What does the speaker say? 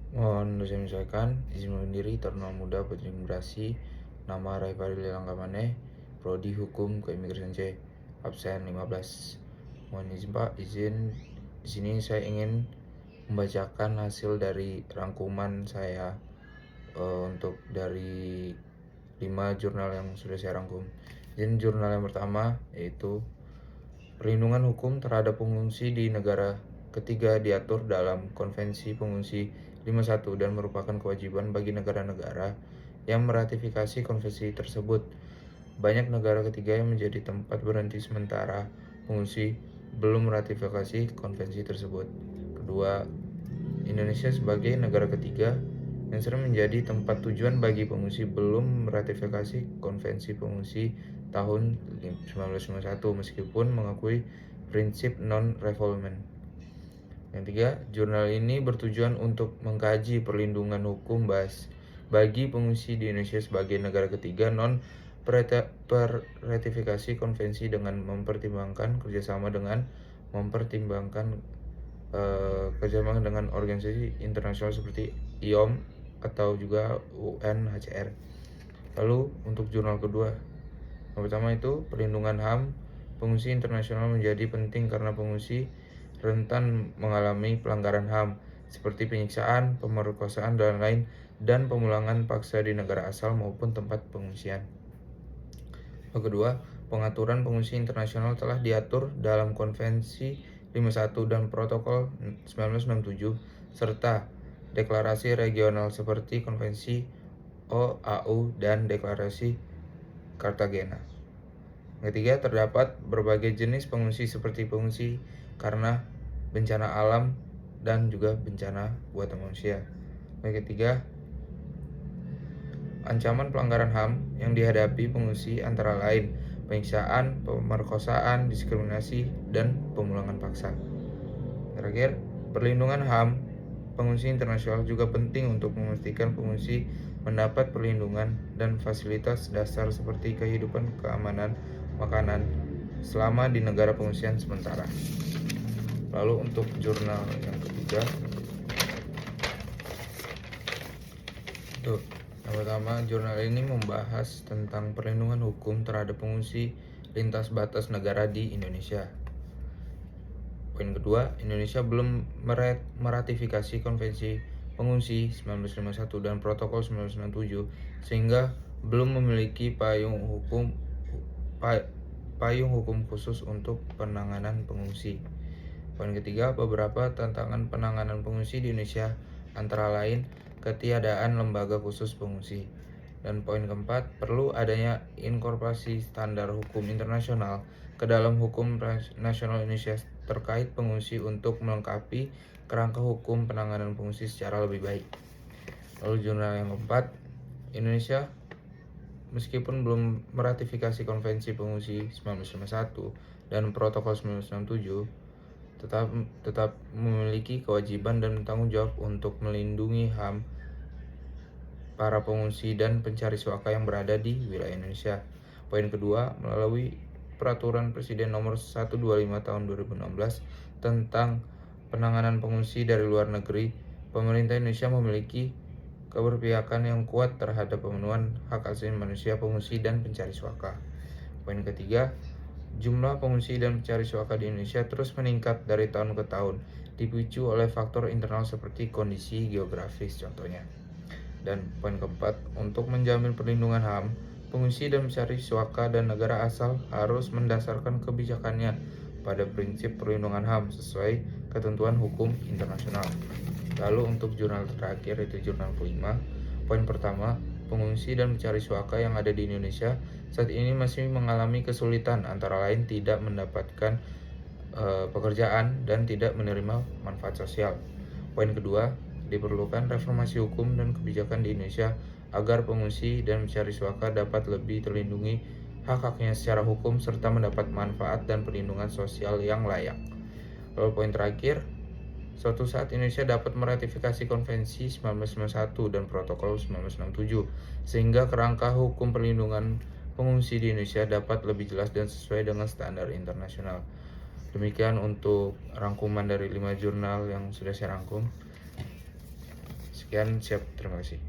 Mohon saya menyesuaikan, izin mendiri Taruna Muda Putri Imigrasi, nama Rai Fadil Langkamane, Prodi Hukum Keimigrasian C, absen 15. Mohon izin Pak, izin di sini saya ingin membacakan hasil dari rangkuman saya untuk dari 5 jurnal yang sudah saya rangkum. Izin jurnal yang pertama yaitu perlindungan hukum terhadap pengungsi di negara ketiga diatur dalam Konvensi Pengungsi 51 dan merupakan kewajiban bagi negara-negara yang meratifikasi konvensi tersebut. Banyak negara ketiga yang menjadi tempat berhenti sementara pengungsi belum meratifikasi konvensi tersebut. Kedua, Indonesia sebagai negara ketiga yang sering menjadi tempat tujuan bagi pengungsi belum meratifikasi Konvensi Pengungsi tahun 1951 meskipun mengakui prinsip non-refoulement. Yang tiga, jurnal ini bertujuan untuk mengkaji perlindungan hukum bagi pengungsi di Indonesia sebagai negara ketiga non ratifikasi konvensi dengan mempertimbangkan kerjasama dengan organisasi internasional seperti IOM atau juga UNHCR. Lalu untuk jurnal kedua, yang pertama itu perlindungan HAM pengungsi internasional menjadi penting karena pengungsi rentan mengalami pelanggaran HAM seperti penyiksaan, pemerkosaan dan lain dan pemulangan paksa di negara asal maupun tempat pengungsian. Yang kedua, pengaturan pengungsi internasional telah diatur dalam Konvensi 51 dan Protokol 1967 serta deklarasi regional seperti Konvensi OAU dan Deklarasi Cartagena. Ketiga, terdapat berbagai jenis pengungsi seperti pengungsi karena bencana alam dan juga bencana buatan manusia. Ketiga, ancaman pelanggaran HAM yang dihadapi pengungsi antara lain penyiksaan, pemerkosaan, diskriminasi, dan pemulangan paksa. Terakhir, perlindungan HAM pengungsi internasional juga penting untuk memastikan pengungsi mendapat perlindungan dan fasilitas dasar seperti kehidupan, keamanan, makanan selama di negara pengungsian sementara. Lalu untuk jurnal yang ketiga, yang pertama, jurnal ini membahas tentang perlindungan hukum terhadap pengungsi lintas batas negara di Indonesia. Poin kedua, Indonesia belum meratifikasi Konvensi Pengungsi 1951 dan Protokol 1997 sehingga belum memiliki payung hukum khusus untuk penanganan pengungsi. Poin ketiga, beberapa tantangan penanganan pengungsi di Indonesia antara lain ketiadaan lembaga khusus pengungsi. Dan poin keempat, perlu adanya inkorporasi standar hukum internasional ke dalam hukum nasional Indonesia terkait pengungsi untuk melengkapi kerangka hukum penanganan pengungsi secara lebih baik. Lalu jurnal yang keempat, Indonesia meskipun belum meratifikasi Konvensi Pengungsi 1951 dan Protokol 1967 tetap memiliki kewajiban dan tanggung jawab untuk melindungi HAM para pengungsi dan pencari suaka yang berada di wilayah Indonesia. Poin kedua, melalui Peraturan Presiden Nomor 125 Tahun 2016 tentang penanganan pengungsi dari luar negeri, pemerintah Indonesia memiliki keberpihakan yang kuat terhadap pemenuhan hak asasi manusia pengungsi dan pencari suaka. Poin ketiga, jumlah pengungsi dan pencari suaka di Indonesia terus meningkat dari tahun ke tahun, dipicu oleh faktor internal seperti kondisi geografis contohnya. Dan poin keempat, untuk menjamin perlindungan HAM, pengungsi dan pencari suaka dan negara asal harus mendasarkan kebijakannya pada prinsip perlindungan HAM sesuai ketentuan hukum internasional. Lalu untuk jurnal terakhir yaitu jurnal kelima, poin pertama, pengungsi dan pencari suaka yang ada di Indonesia saat ini masih mengalami kesulitan antara lain tidak mendapatkan pekerjaan dan tidak menerima manfaat sosial. Poin kedua, diperlukan reformasi hukum dan kebijakan di Indonesia agar pengungsi dan pencari suaka dapat lebih terlindungi hak-haknya secara hukum serta mendapat manfaat dan perlindungan sosial yang layak. Lalu poin terakhir, suatu saat Indonesia dapat meratifikasi Konvensi 1951 dan Protokol 1967 sehingga kerangka hukum perlindungan pengungsi di Indonesia dapat lebih jelas dan sesuai dengan standar internasional. Demikian untuk rangkuman dari 5 jurnal yang sudah saya rangkum. Sekian, siap, terima kasih.